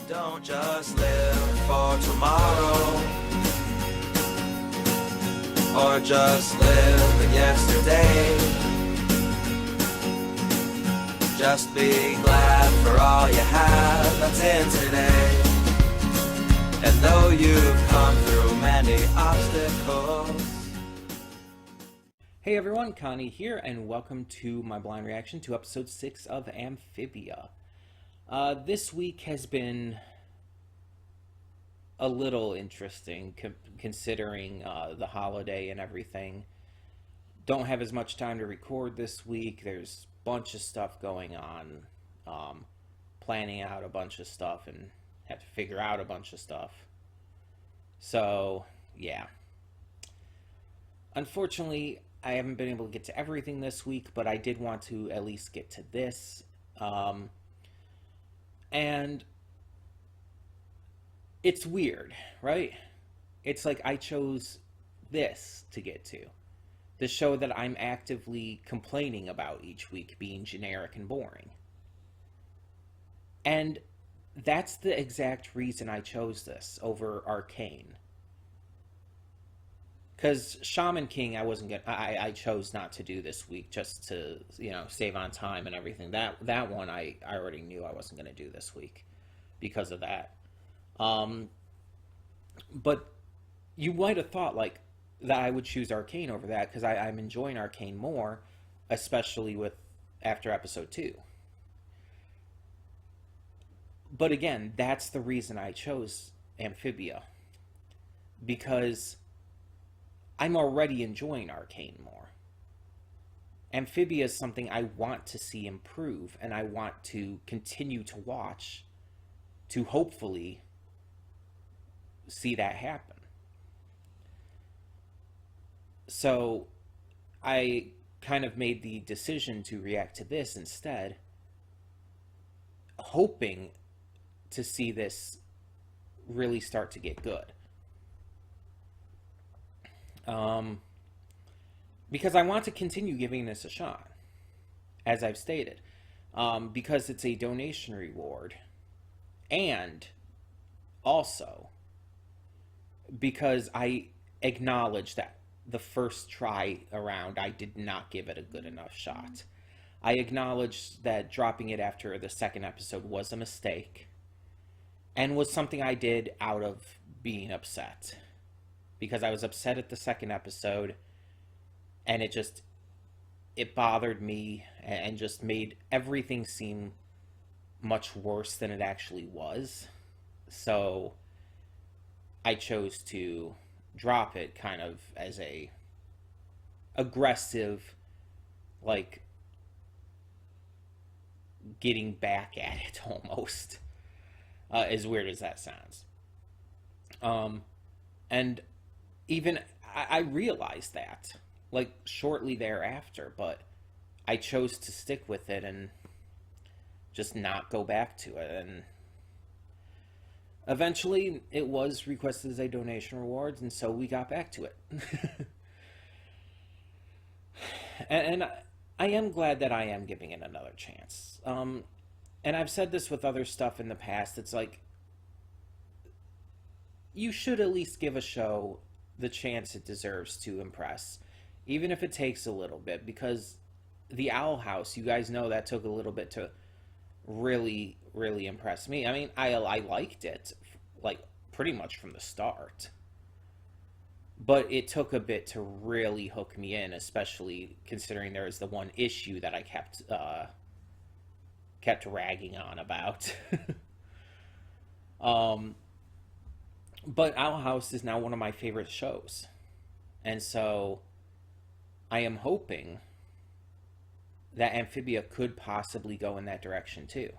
Don't just live for tomorrow, or just live in yesterday. Just be glad for all you have that's in today. And though you've come through many obstacles. Hey everyone, Connie here, and welcome to my blind reaction to episode 6 of Amphibia. This week has been a little interesting considering the holiday and everything. Don't have as much time to record this week. There's a bunch of stuff going on, planning out a bunch of stuff and have to figure out a bunch of stuff. So, yeah. Unfortunately, I haven't been able to get to everything this week, but I did want to at least get to this. And it's weird, right? It's like I chose this to get to. The show that I'm actively complaining about each week being generic and boring. And that's the exact reason I chose this over Arcane. Because Shaman King, I chose not to do this week just to, save on time and everything. That one I already knew I wasn't going to do this week because of that. But you might have thought that I would choose Arcane over that because I'm enjoying Arcane more, especially after episode 2. But again, that's the reason I chose Amphibia, because I'm already enjoying Arcane more. Amphibia is something I want to see improve, and I want to continue to watch to hopefully see that happen. So I kind of made the decision to react to this instead, hoping to see this really start to get good. Because I want to continue giving this a shot, as I've stated, because it's a donation reward, and also because I acknowledge that the first try around I did not give it a good enough shot. I acknowledge that dropping it after the second episode was a mistake, and was something I did out of being upset. Because I was upset at the second episode, and it bothered me and just made everything seem much worse than it actually was. So I chose to drop it kind of as a aggressive, getting back at it almost. As weird as that sounds. And even I realized that shortly thereafter, but I chose to stick with it and just not go back to it. And eventually it was requested as a donation reward, and so we got back to it. and I am glad that I am giving it another chance. And I've said this with other stuff in the past. It's you should at least give a show the chance it deserves to impress, even if it takes a little bit, because the Owl House, you guys know that took a little bit to really, really impress me. I mean, I liked it, pretty much from the start, but it took a bit to really hook me in, especially considering there was the one issue that I kept ragging on about. But Owl House is now one of my favorite shows. And so I am hoping that Amphibia could possibly go in that direction too.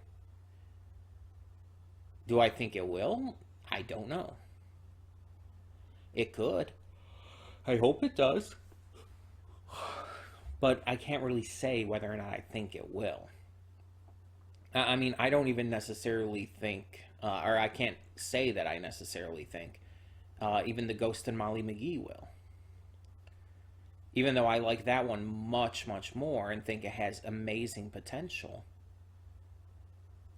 Do I think it will? I don't know. It could. I hope it does. But I can't really say whether or not I think it will. I mean, I don't even necessarily think, or I can't say that I necessarily think, even The Ghost and Molly McGee will. Even though I like that one much, much more and think it has amazing potential,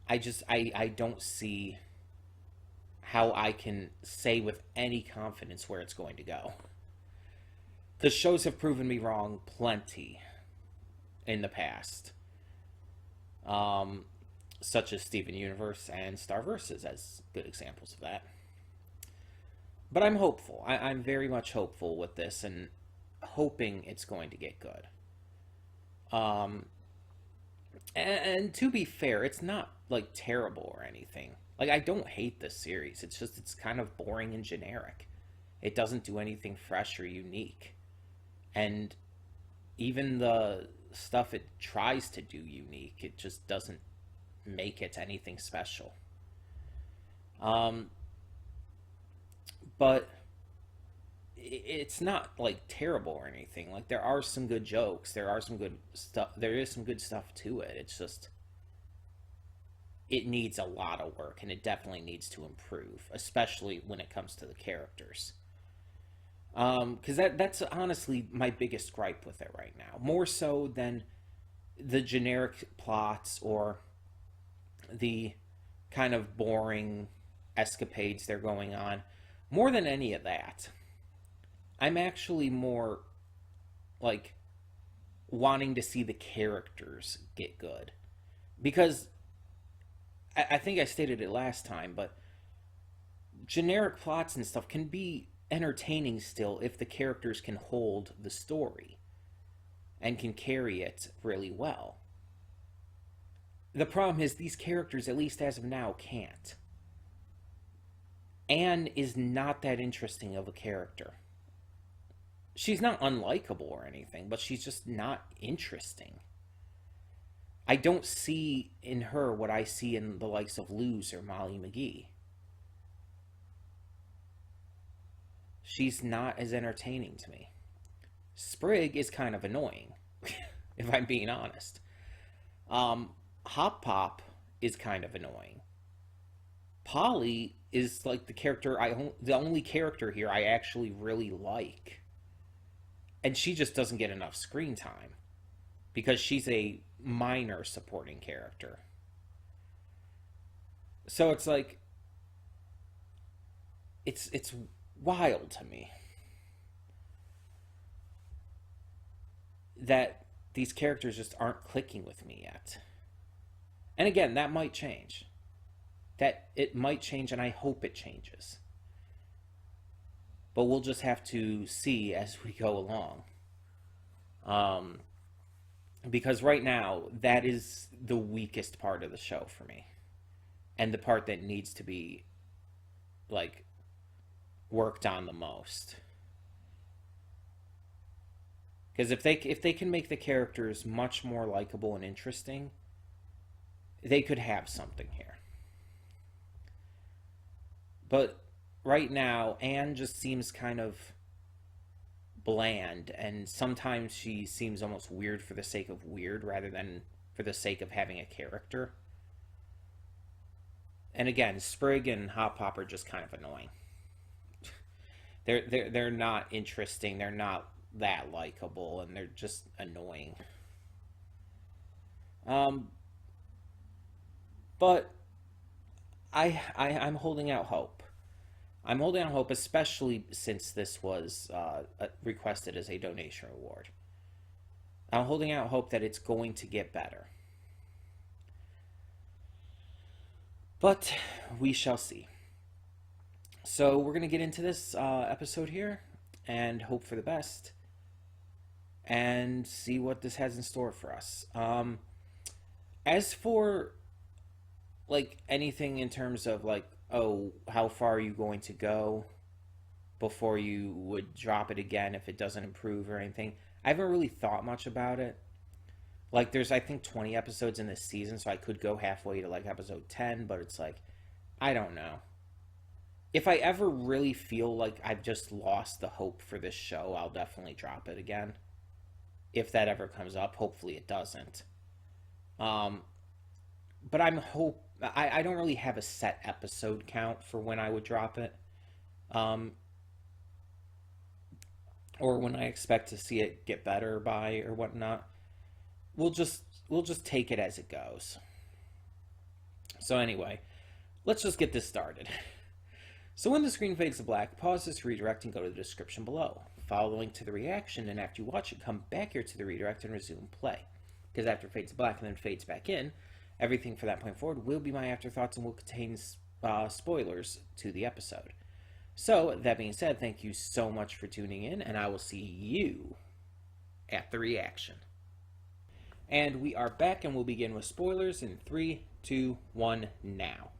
I don't see how I can say with any confidence where it's going to go. Because shows have proven me wrong plenty in the past. Such as Steven Universe and Star Versus as good examples of that. But I'm hopeful. I'm very much hopeful with this and hoping it's going to get good. And to be fair, it's not like terrible or anything. Like, I don't hate this series. It's just, it's kind of boring and generic. It doesn't do anything fresh or unique. And even the stuff it tries to do unique, it just doesn't make it anything special. But it's not like terrible or anything. Like, there are some good jokes, there is some good stuff to it. It's just, it needs a lot of work, and it definitely needs to improve, especially when it comes to the characters. Because that's honestly my biggest gripe with it right now, more so than the generic plots or the kind of boring escapades they're going on. More than any of that, I'm actually more like wanting to see the characters get good. Because I think I stated it last time, but generic plots and stuff can be entertaining still if the characters can hold the story and can carry it really well. The problem is these characters, at least as of now, can't. Anne is not that interesting of a character. She's not unlikable or anything, but she's just not interesting. I don't see in her what I see in the likes of Luz or Molly McGee. She's not as entertaining to me. Sprig is kind of annoying, if I'm being honest. Hop Pop is kind of annoying. Polly is like the only character here I actually really like. And she just doesn't get enough screen time because she's a minor supporting character. So it's like, it's wild to me that these characters just aren't clicking with me yet. And again, that might change. That it might change, and I hope it changes. But we'll just have to see as we go along. Because right now, that is the weakest part of the show for me. And the part that needs to be, like, worked on the most. Because if they can make the characters much more likable and interesting, they could have something here. But right now, Anne just seems kind of bland, and sometimes she seems almost weird for the sake of weird rather than for the sake of having a character. And again, Sprig and Hop Pop are just kind of annoying. They're not interesting, they're not that likable, and they're just annoying. But I'm holding out hope. I'm holding out hope, especially since this was requested as a donation reward. I'm holding out hope that it's going to get better. But we shall see. So we're going to get into this episode here and hope for the best and see what this has in store for us. As for like anything in terms of like, oh, how far are you going to go before you would drop it again if it doesn't improve or anything, I haven't really thought much about it. Like, there's, I think, 20 episodes in this season, so I could go halfway to, like, episode 10, but it's like, I don't know. If I ever really feel like I've just lost the hope for this show, I'll definitely drop it again. If that ever comes up. Hopefully it doesn't. But I don't really have a set episode count for when I would drop it. Or when I expect to see it get better by or whatnot. We'll just take it as it goes. So anyway, let's just get this started. So when the screen fades to black, pause this redirect and go to the description below. Follow the link to the reaction, and after you watch it, come back here to the redirect and resume play. Because after it fades to black and then fades back in, everything from that point forward will be my afterthoughts and will contain spoilers to the episode. So, that being said, thank you so much for tuning in, and I will see you at the reaction. And we are back, and we'll begin with spoilers in 3, 2, 1, now.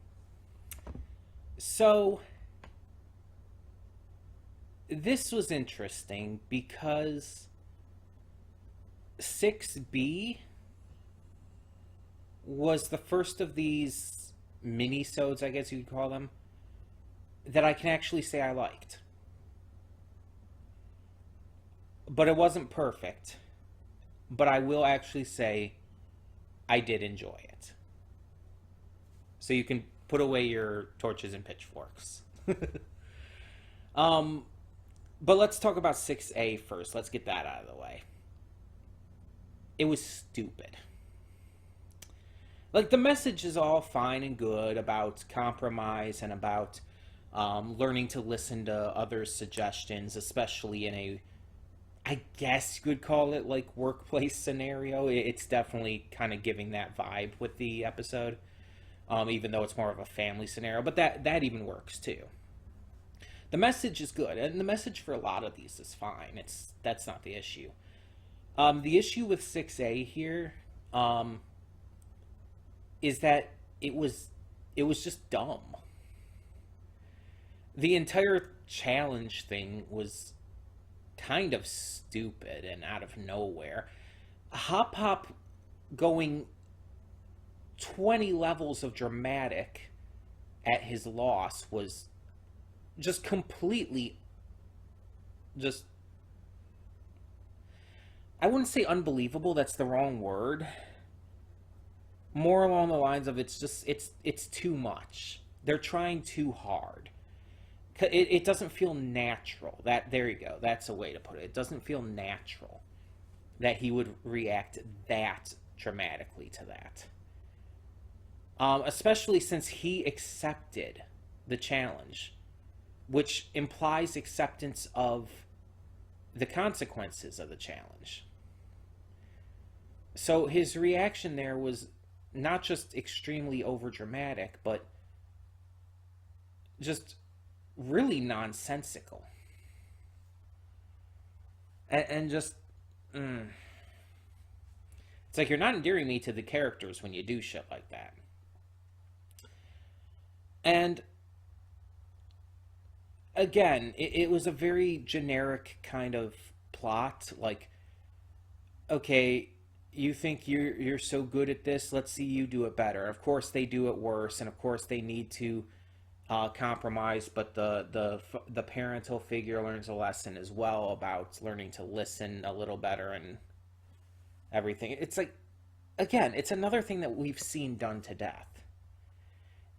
So, this was interesting because 6B was the first of these mini-sodes, I guess you could call them, that I can actually say I liked. But it wasn't perfect. But I will actually say I did enjoy it. So you can put away your torches and pitchforks. But let's talk about 6A first. Let's get that out of the way. It was stupid. Like, the message is all fine and good about compromise and about learning to listen to others' suggestions, especially in a, I guess you could call it, like, workplace scenario. It's definitely kind of giving that vibe with the episode, even though it's more of a family scenario. But that even works, too. The message is good, and the message for a lot of these is fine. That's not the issue. The issue with 6A here is that it was just dumb. The entire challenge thing was kind of stupid and out of nowhere. Hop Hop going 20 levels of dramatic at his loss was just completely I wouldn't say unbelievable, that's the wrong word. More along the lines of it's too much. They're trying too hard. It doesn't feel natural. There you go. That's a way to put it. It doesn't feel natural that he would react that dramatically to that. Especially since he accepted the challenge, which implies acceptance of the consequences of the challenge. So his reaction there was not just extremely overdramatic, but just really nonsensical. And just... It's like you're not endearing me to the characters when you do shit like that. And again, it was a very generic kind of plot. Like, okay, you think you're so good at this, let's see you do it better. Of course they do it worse, and of course they need to compromise, but the parental figure learns a lesson as well about learning to listen a little better and everything. It's like, again, it's another thing that we've seen done to death.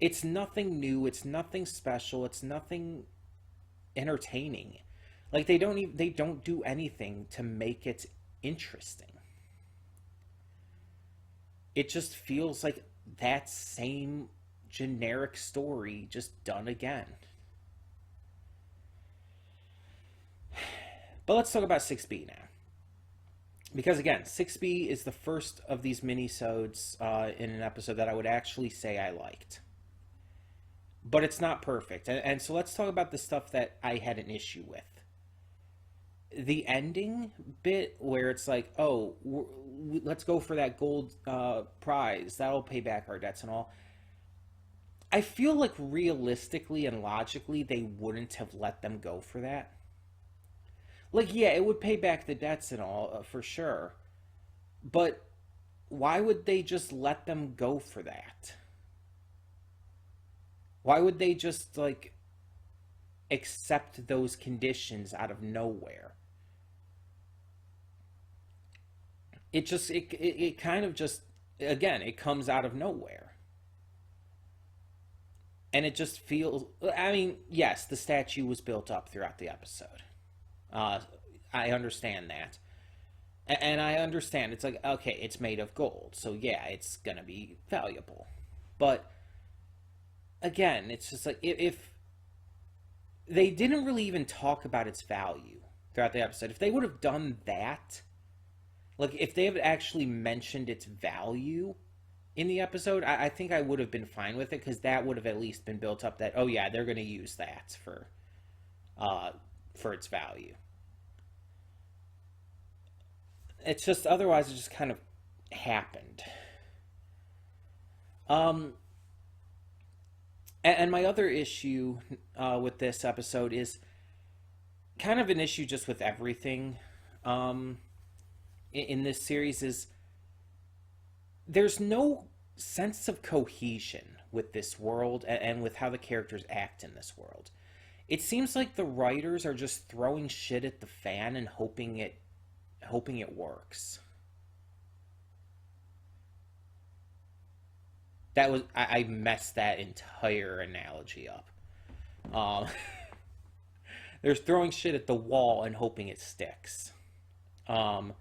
It's nothing new, it's nothing special, it's nothing entertaining. Like, they don't do anything to make it interesting. It just feels like that same generic story just done again. But let's talk about 6B now. Because again, 6B is the first of these mini-sodes in an episode that I would actually say I liked. But it's not perfect. And so let's talk about the stuff that I had an issue with. The ending bit where it's like, oh, let's go for that gold prize. That'll pay back our debts and all. I feel like realistically and logically, they wouldn't have let them go for that. Like, yeah, it would pay back the debts and all, for sure. But why would they just let them go for that? Why would they just, like, accept those conditions out of nowhere? It kind of just, again, it comes out of nowhere. And it just feels, I mean, yes, the statue was built up throughout the episode. I understand that. And I understand, it's like, okay, it's made of gold, so yeah, it's gonna be valuable. But, again, it's just like, if they didn't really even talk about its value throughout the episode. If they would have done that, like if they had actually mentioned its value in the episode, I think I would have been fine with it, because that would have at least been built up that, oh yeah, they're going to use that for its value. It's just, otherwise it just kind of happened. And my other issue with this episode is kind of an issue just with everything in this series, is there's no sense of cohesion with this world and with how the characters act in this world. It seems like the writers are just throwing shit at the fan and hoping it works. That was, I messed that entire analogy up. They're throwing shit at the wall and hoping it sticks. They're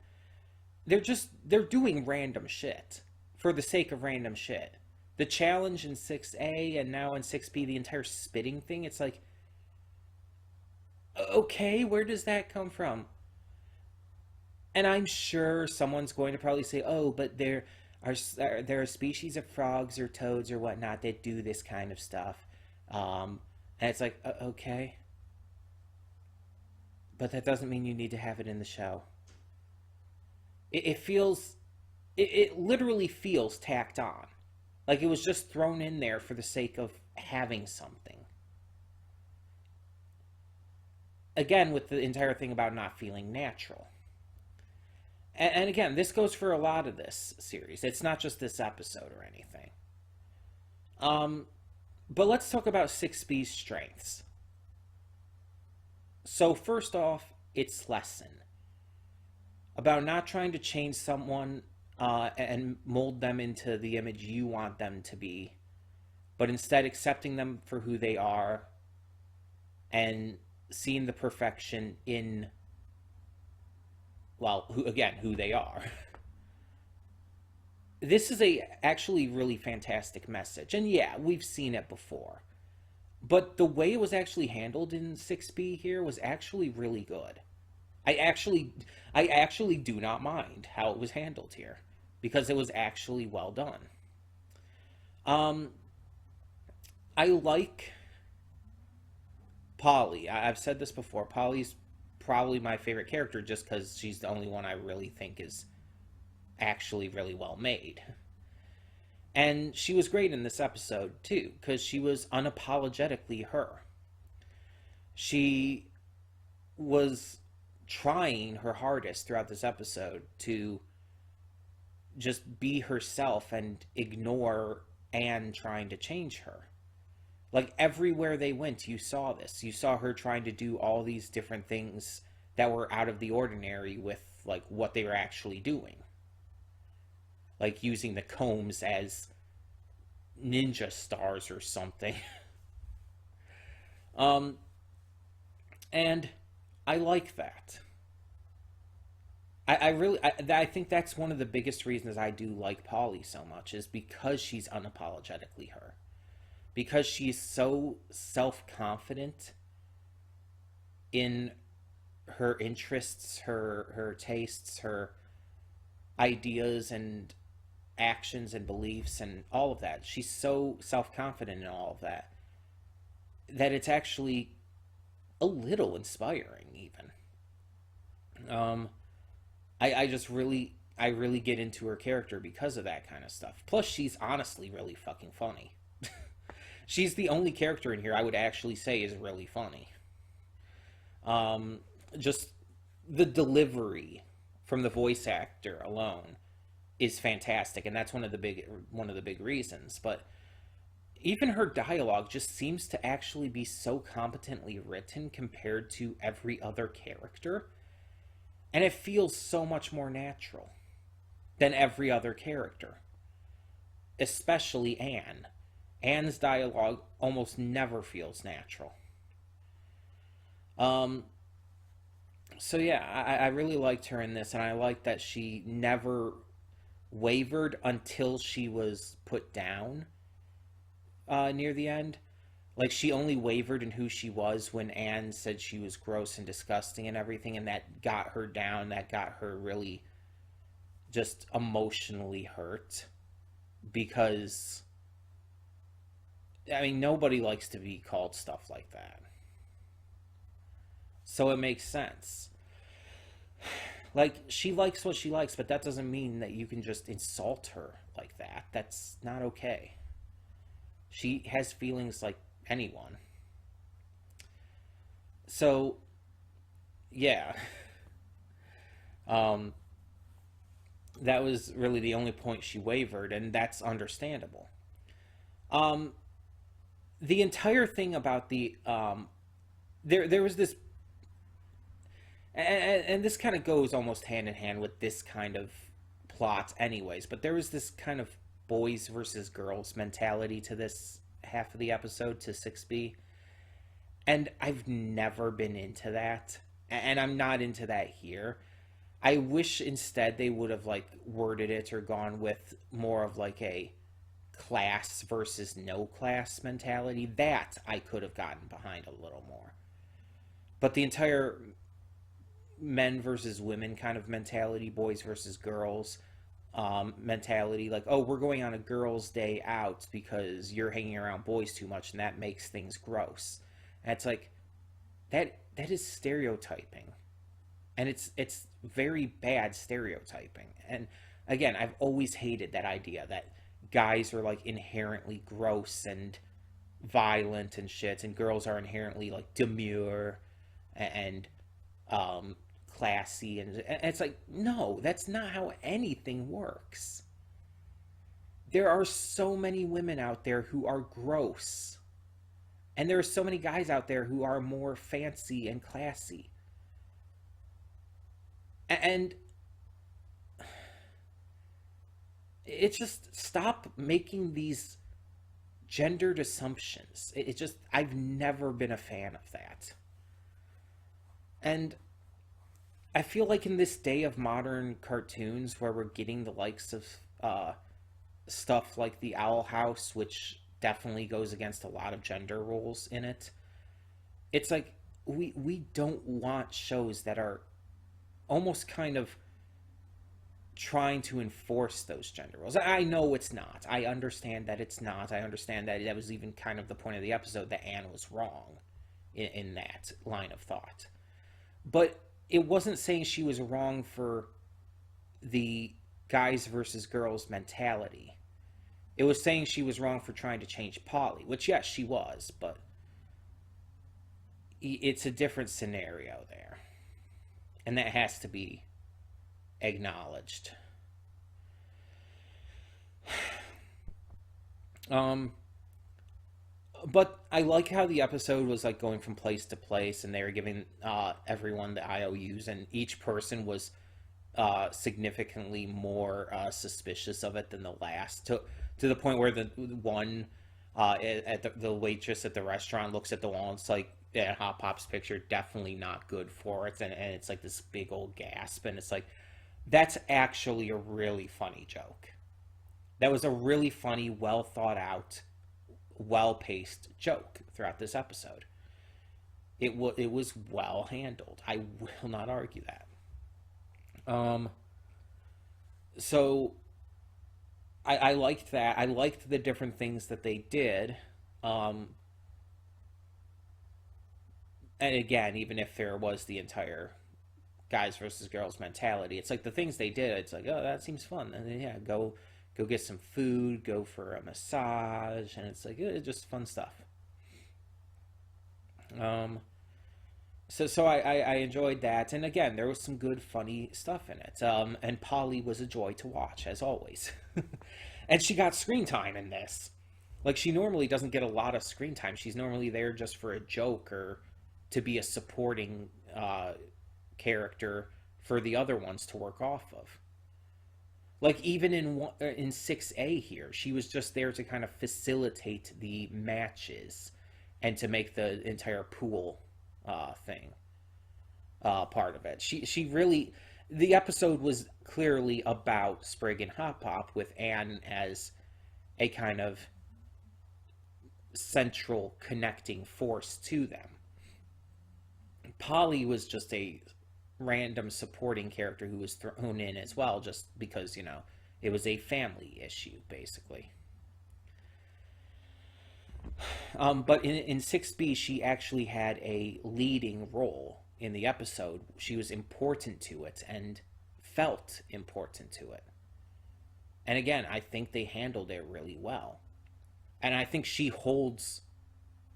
doing random shit for the sake of random shit. The challenge in 6A and now in 6B, the entire spitting thing, it's like, okay, where does that come from? And I'm sure someone's going to probably say, oh, but there are a species of frogs or toads or whatnot that do this kind of stuff. And it's like, okay. But that doesn't mean you need to have it in the show. It literally feels tacked on. Like it was just thrown in there for the sake of having something. Again, with the entire thing about not feeling natural. And again, this goes for a lot of this series. It's not just this episode or anything. But let's talk about 6B's strengths. So first off, its lesson about not trying to change someone and mold them into the image you want them to be, but instead accepting them for who they are and seeing the perfection in, well, who they are. This is actually really fantastic message. And yeah, we've seen it before. But the way it was actually handled in 6B here was actually really good. I actually do not mind how it was handled here, because it was actually well done. I like Polly. I've said this before. Polly's probably my favorite character just because she's the only one I really think is actually really well made. And she was great in this episode too, because she was unapologetically her. She was trying her hardest throughout this episode to just be herself and ignore Anne trying to change her. Like, everywhere they went, you saw this. You saw her trying to do all these different things that were out of the ordinary with, like, what they were actually doing. Like, using the combs as ninja stars or something. And I like that. I think that's one of the biggest reasons I do like Polly so much, is because she's unapologetically her. Because she's so self-confident in her interests, her tastes, her ideas and actions and beliefs and all of that. She's so self-confident in all of that that it's actually a little inspiring even. I really get into her character because of that kind of stuff. Plus, she's honestly really fucking funny. She's the only character in here I would actually say is really funny. Just the delivery from the voice actor alone is fantastic, and that's one of the big reasons. But even her dialogue just seems to actually be so competently written compared to every other character, and it feels so much more natural than every other character, especially Anne. Anne's dialogue almost never feels natural. So yeah, I really liked her in this, and I liked that she never wavered until she was put down near the end. Like, she only wavered in who she was when Anne said she was gross and disgusting and everything, and that got her down. That got her really just emotionally hurt. Because, I mean, nobody likes to be called stuff like that. So it makes sense. Like, she likes what she likes, but that doesn't mean that you can just insult her like that. That's not okay. She has feelings like anyone. So, yeah. Um, that was really the only point she wavered, and that's understandable. Um, the entire thing about there was this, and this kind of goes almost hand in hand with this kind of plot, anyways. But there was this kind of boys versus girls mentality to this half of the episode, to 6B, and I've never been into that, and I'm not into that here. I wish instead they would have like worded it or gone with more of like a class versus no class mentality. That I could have gotten behind a little more. But the entire men versus women kind of mentality, boys versus girls mentality, like, oh, we're going on a girls' day out because you're hanging around boys too much and that makes things gross. And it's like, that is stereotyping. And it's very bad stereotyping. And again, I've always hated that idea that guys are like inherently gross and violent and shit, and girls are inherently like demure and classy, and it's like, no, that's not how anything works. There are so many women out there who are gross, and there are so many guys out there who are more fancy and classy. And it's just, stop making these gendered assumptions. It just, I've never been a fan of that. And I feel like in this day of modern cartoons where we're getting the likes of stuff like the Owl House, which definitely goes against a lot of gender roles in it, it's like we don't want shows that are almost kind of trying to enforce those gender roles. I know it's not. I understand that it's not. I understand that that was even kind of the point of the episode, that Anne was wrong in that line of thought. But it wasn't saying she was wrong for the guys versus girls mentality. It was saying she was wrong for trying to change Polly, which, yes, she was, but it's a different scenario there. And that has to be acknowledged. But I like how the episode was like going from place to place, and they were giving everyone the IOUs, and each person was significantly more suspicious of it than the last, to the point where the one at the waitress at the restaurant looks at the wall and it's like, yeah, Hot Pop's picture, definitely not good for it, and it's like this big old gasp, and it's like, that's actually a really funny joke. That was a really funny, well thought out, well paced joke throughout this episode. It was well handled. I will not argue that. So I liked that. I liked the different things that they did. And again, even if there was the entire guys versus girls mentality, it's like the things they did, it's like, oh, that seems fun. And then, yeah, go get some food, go for a massage, and it's like, it's just fun stuff. So I enjoyed that, and again, there was some good, funny stuff in it. And Polly was a joy to watch, as always. And she got screen time in this. Like, she normally doesn't get a lot of screen time. She's normally there just for a joke or to be a supporting character for the other ones to work off of. Like, even in 6A here, she was just there to kind of facilitate the matches and to make the entire pool thing part of it. She really, the episode was clearly about Sprig and Hop Pop, with Anne as a kind of central connecting force to them. Polly was just a random supporting character who was thrown in as well, just because, it was a family issue, basically. But in 6B, she actually had a leading role in the episode. She was important to it and felt important to it. And again, I think they handled it really well. And I think she holds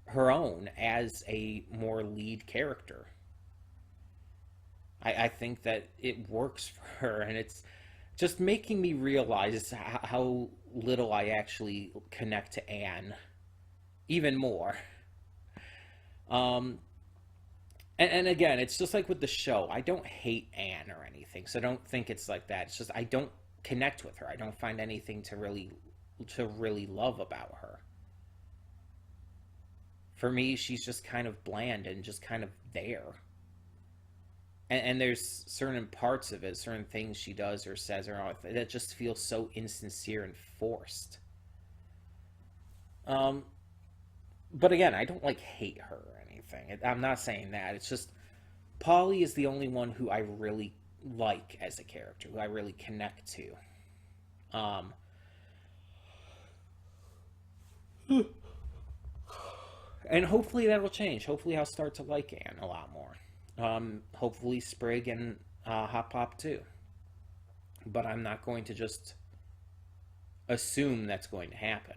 her own as a more lead character. I think that it works for her, and it's just making me realize how little I actually connect to Anne even more. And again, it's just like with the show. I don't hate Anne or anything, so don't think it's like that. It's just I don't connect with her. I don't find anything to really love about her. For me, she's just kind of bland and just kind of there. And there's certain parts of it, certain things she does or says or all that just feels so insincere and forced. But again, I don't hate her or anything. I'm not saying that. It's just Polly is the only one who I really like as a character, who I really connect to. And hopefully that'll change. Hopefully I'll start to like Anne a lot more. Hopefully Sprig and Hop Pop too. But I'm not going to just assume that's going to happen.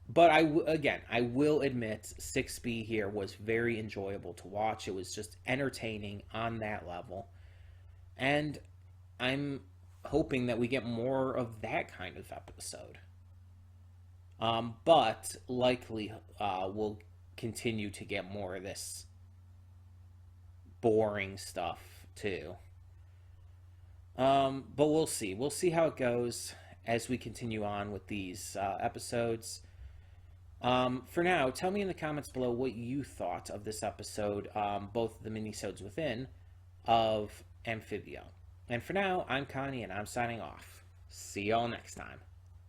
But I will admit 6B here was very enjoyable to watch. It was just entertaining on that level. And I'm hoping that we get more of that kind of episode. But likely we'll continue to get more of this boring stuff too. But we'll see. We'll see how it goes as we continue on with these episodes. For now, tell me in the comments below what you thought of this episode, both the minisodes within of Amphibia. And for now, I'm Connie, and I'm signing off. See y'all next time.